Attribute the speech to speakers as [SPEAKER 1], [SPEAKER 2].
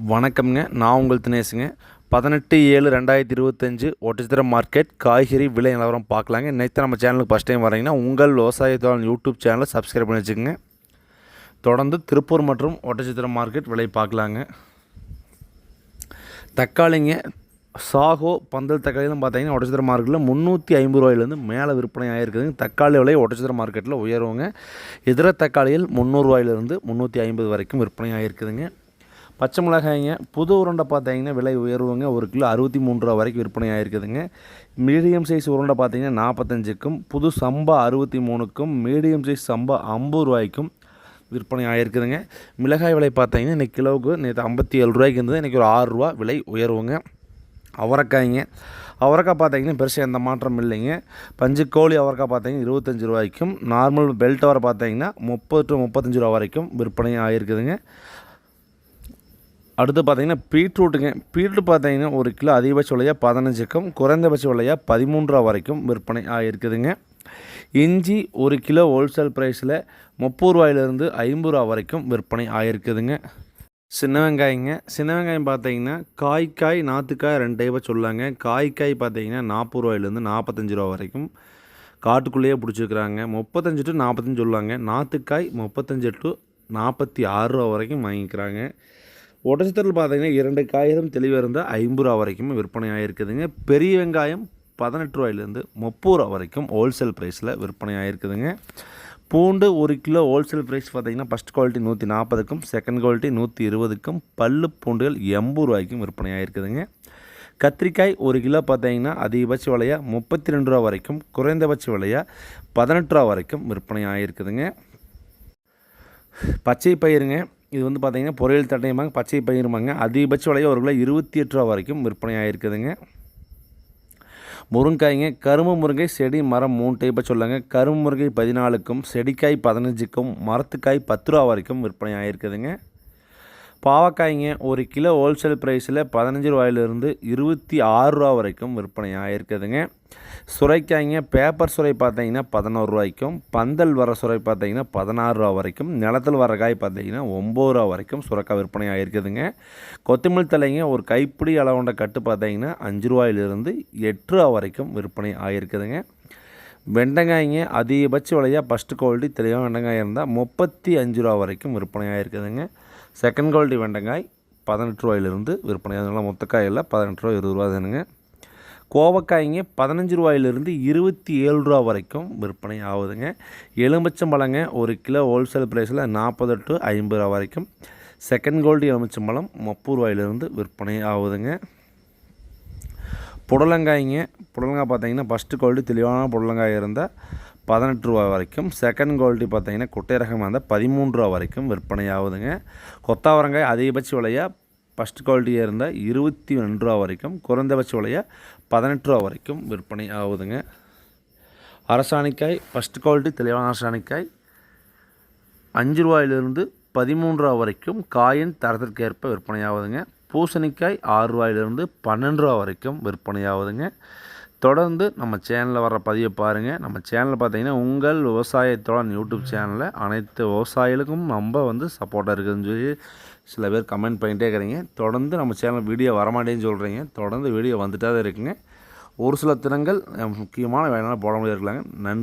[SPEAKER 1] வணக்கம்ங்க. நான் உங்கள் தினேஷுங்க. 18/7/2025 ஒட்டச்சத்திரம் மார்க்கெட் காய்கறி விலை நிலவரம் பார்க்கலாங்க. இன்னைக்கு நம்ம சேனலுக்கு ஃபஸ்ட் டைம் வரீங்கன்னா உங்கள் விவசாயத்தோட யூடியூப் சேனலை சப்ஸ்கிரைப் பண்ணி வச்சுக்கோங்க. தொடர்ந்து திருப்பூர் மற்றும் ஒட்டச்சத்திரம் மார்க்கெட் விலை பார்க்கலாங்க. தக்காளிங்க சாகோ பந்தல் தக்காளிலாம் பார்த்தீங்கன்னா ஒட்டச்சத்திரம் மார்க்கெட்டில் 350 ரூபாயிலேருந்து மேலே விற்பனை ஆகிருக்குதுங்க. தக்காளி விலை ஒட்டச்சத்திரம் மார்க்கெட்டில் உயர்வுங்க. இதர தக்காளிகள் 300 ரூபாயிலிருந்து 350 வரைக்கும் விற்பனை ஆகிருக்குதுங்க. பச்சை மிளகாய்ங்க புது உருண்டை பார்த்தீங்கன்னா விலை உயர்வுங்க. 1 கிலோ 63 ரூபா வரைக்கும் விற்பனை ஆகிருக்குதுங்க. மீடியம் சைஸ் உருண்டை பார்த்தீங்கன்னா 45க்கும், புது சம்பா 63க்கும், மீடியம் சைஸ் சம்பா 50 ரூபாய்க்கும் விற்பனை ஆகிருக்குதுங்க. மிளகாய் விலை பார்த்தீங்கன்னா இன்றைக்கி கிலோவுக்கு நேற்று 57 ரூபாய்க்கு இருந்தது, இன்றைக்கி ஒரு 6 ரூபா விலை உயர்வுங்க. அவரைக்காய்ங்க அவரைக்காய் பார்த்தீங்கன்னா பெருசாக எந்த மாற்றம் இல்லைங்க. பஞ்சு கோழி அவரைக்காய் பார்த்தீங்கன்னா 25 ரூபாய்க்கும், நார்மல் பெல்ட் அவரை பார்த்தீங்கன்னா 30 to 35 ரூபா வரைக்கும் விற்பனை ஆகிருக்குதுங்க. அடுத்து பார்த்தீங்கன்னா பீட்ரூட் பார்த்தீங்கன்னா 1 கிலோ அதிகபட்ச விலையாக 15க்கும், குறைந்தபட்ச விலையாக 13 ரூபா வரைக்கும் விற்பனை ஆகிருக்குதுங்க. இஞ்சி 1 கிலோ ஹோல்சேல் ப்ரைஸில் 30 ரூபாயிலிருந்து 50 ரூபா வரைக்கும் விற்பனை ஆகிருக்குதுங்க. சின்ன வெங்காயம் பார்த்தீங்கன்னா நாற்றுக்காய் 2 டைப்பாக சொல்லாங்க. காய் பார்த்தீங்கன்னா 40 ரூபாயிலேருந்து 45 ரூபா வரைக்கும் காட்டுக்குள்ளேயே பிடிச்சிருக்குறாங்க. 35 to 45 சொல்லாங்க. நாற்றுக்காய் 35 to 46 ரூபா வரைக்கும் வாங்கிக்கிறாங்க. ஒட்டச்சத்திரத்தில் பார்த்தீங்கன்னா 2 காய்களும் தெளிவாக இருந்தால் 50 ரூபா வரைக்கும் விற்பனை ஆகிருக்குதுங்க. பெரிய வெங்காயம் 18 ரூபாயிலேருந்து 30 ரூபா வரைக்கும் ஹோல்சேல் ப்ரைஸில் விற்பனை ஆகிருக்குதுங்க. பூண்டு 1 கிலோ ஹோல்சேல் ப்ரைஸ் பார்த்தீங்கன்னா ஃபஸ்ட் குவாலிட்டி 140க்கும், செகண்ட் குவாலிட்டி 120க்கும், பல்லு பூண்டுகள் 80 ரூபாய்க்கும் விற்பனை ஆகிருக்குதுங்க. கத்திரிக்காய் 1 கிலோ பார்த்தீங்கன்னா அதிகபட்ச விலையாக 32 ரூபா வரைக்கும், குறைந்தபட்ச விலையாக 18 ரூபா வரைக்கும் விற்பனை ஆகிருக்குதுங்க. பச்சை பயிருங்க இது வந்து பார்த்திங்கன்னா பொரியல் தட்டையுமாங்க, பச்சை பயிருமாங்க. அதிகபட்ச விலையாக 1 கிலோ 28 ரூபா வரைக்கும் விற்பனை ஆகிருக்குதுங்க. முருங்காய்ங்க கரும்பு முருங்கை செடி மரம் 3 டைப்பாக சொல்லாங்க. கரும்பு முருங்கை 14க்கும், செடிக்காய் 15க்கும், மரத்துக்காய் 10 ரூபா வரைக்கும் விற்பனை ஆகிருக்குதுங்க. பாவக்காய்ங்க 1 கிலோ ஹோல்சேல் ப்ரைஸில் 15 ரூபாயிலிருந்து 26 ரூபா வரைக்கும் விற்பனை ஆகிருக்குதுங்க. சுரைக்காய்ங்க பேப்பர் சுரை பார்த்தீங்கன்னா 11 ரூபாய்க்கும், பந்தல் வர சுரை பார்த்தீங்கன்னா 16 ரூபா வரைக்கும், நிலத்தில் வர காய் பார்த்தீங்கன்னா 9 ரூபா வரைக்கும் சுரைக்காய் விற்பனை ஆகிருக்குதுங்க. கொத்தமல்லி தலைங்க ஒரு கைப்பிடி அளவுண்ட கட்டு பார்த்தீங்கன்னா 5 ரூபாயிலிருந்து 8 ரூபா வரைக்கும் விற்பனை ஆகிருக்குதுங்க. வெண்டைக்காய்ங்க அதிகபட்ச விலையாக ஃபஸ்ட்டு குவாலிட்டி தெளிவாக வெண்டைக்காய் இருந்தால் 35 ரூபா வரைக்கும் விற்பனை ஆகிருக்குதுங்க. செகண்ட் குவாலிட்டி வெண்டைக்காய் 18 ரூபாயிலிருந்து விற்பனை, அதனால் மொத்தக்காயில் 18 ரூபா 20 ரூபா தானுங்க. கோவக்காய்ங்க 15 ரூபாயிலிருந்து 27 ரூபா வரைக்கும் விற்பனை ஆகுதுங்க. எலுமிச்சம்பழங்க 1 கிலோ ஹோல்சேல் ப்ரைஸில் 40 to 50 ரூபா வரைக்கும், செகண்ட் குவாலிட்டி எலுமிச்சம்பழம் 30 ரூபாயிலிருந்து விற்பனை ஆகுதுங்க. புடலங்காய் பார்த்தீங்கன்னா ஃபஸ்ட்டு குவாலிட்டி தெளிவான புடலங்காய் இருந்தால் 18 ரூபா வரைக்கும், செகண்ட் குவாலிட்டி பார்த்தீங்கன்னா குட்டை ரகமாக இருந்தால் 13 ரூபா வரைக்கும் விற்பனை ஆகுதுங்க. கொத்தாவரங்காய் அதிகபட்ச விலையாக ஃபஸ்ட் குவாலிட்டியாக இருந்தால் 22 ரூபா வரைக்கும், குறைந்தபட்ச விலையாக 18 ரூபா வரைக்கும் விற்பனை ஆகுதுங்க. அரசாணிக்காய் ஃபஸ்ட் குவாலிட்டி தெளிவான அரசாணிக்காய் 5 ரூபாயிலிருந்து 13 ரூபா வரைக்கும் காயின் தரத்திற்கேற்ப விற்பனை ஆகுதுங்க. பூசணிக்காய் 6 ரூபாயிலிருந்து 12 ரூபா வரைக்கும் விற்பனை ஆகுதுங்க. தொடர்ந்து நம்ம சேனலில் வர பதிவை பாருங்கள். நம்ம சேனலில் பார்த்தீங்கன்னா உங்கள் விவசாயத்தோட யூடியூப் சேனலில் அனைத்து விவசாயிகளுக்கும் ரொம்ப சப்போர்ட்டாக இருக்குதுன்னு சொல்லி சில பேர் கமெண்ட் பண்ணிகிட்டே இருக்கிறீங்க. தொடர்ந்து நம்ம சேனல் வீடியோ வரமாட்டேன்னு சொல்கிறீங்க. தொடர்ந்து வீடியோ வந்துட்டே தான் இருக்குங்க. ஒரு சில தினங்கள் முக்கியமான வேலைனால போட முடியாது இருக்கலாங்க. நன்றி.